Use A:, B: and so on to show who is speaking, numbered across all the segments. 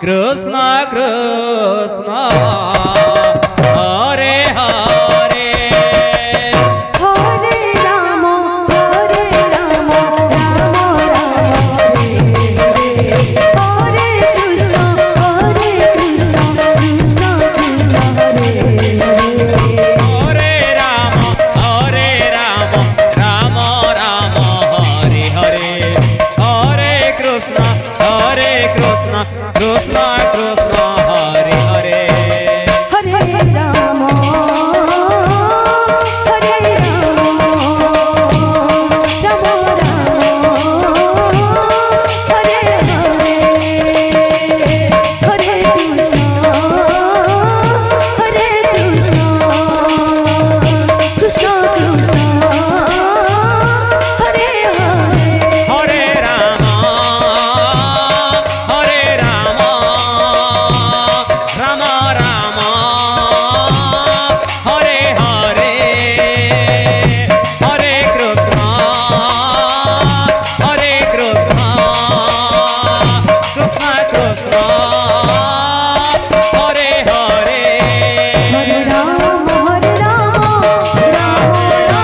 A: Krishna Krishna Hare Hare
B: Hare Ram Ram Ram Hare Hare Hare Krishna Krishna Krishna Hare Hare
A: Hare Ram Ram Ram Hare Hare Hare Krishna Krishna Krishna Krishna Hare Hare
B: Hare Ram Hare Ram Ram Hare Hare Hare Krishna Krishna Krishna Hare Hare
A: Hare Ram Ram Ram Hare Hare Hare Krishna Krishna Krishna Hare Hare
B: Hare Ram Ram Ram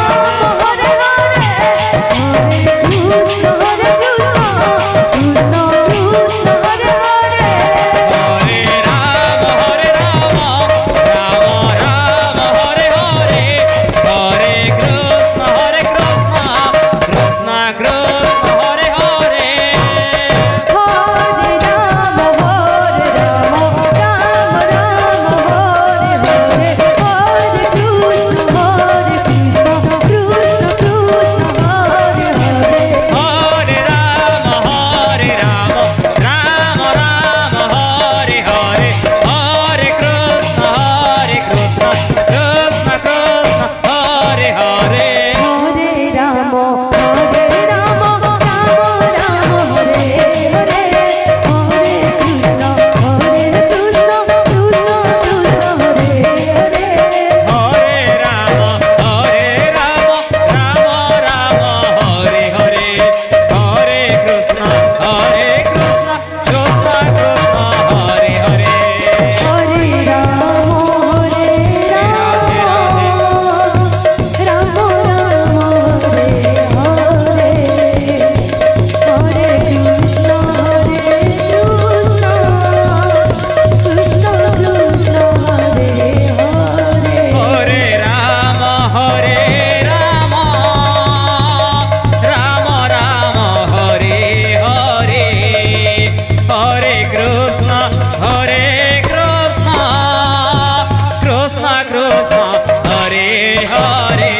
B: Hare Hare Hare Krishna Krishna Krishna Hare Hare
A: Hare Ram Ram Ram Hare Hare Hare Krishna Krishna Krishna Hare Hare
B: Hare Ram Ram Hare Hare Hare Krishna Krishna Hare Hare
A: Hare Ram Ram Hare Hare Hare Krishna Krishna Krishna Hare Hare
B: Hare Ram Ram Ram Hare Hare Hare Krishna Krishna Krishna Hare Hare
A: Hare Ram Ram Hare Hare Hare Krishna Krishna Krishna Hare Hare
B: Hare Ram Ram Hare Hare Hare Krishna Krishna Krishna Hare Hare
A: Hare Ram Ram Hare Hare Hare Krishna Krishna Krishna Hare Hare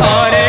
A: Hare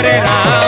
A: Hare Rama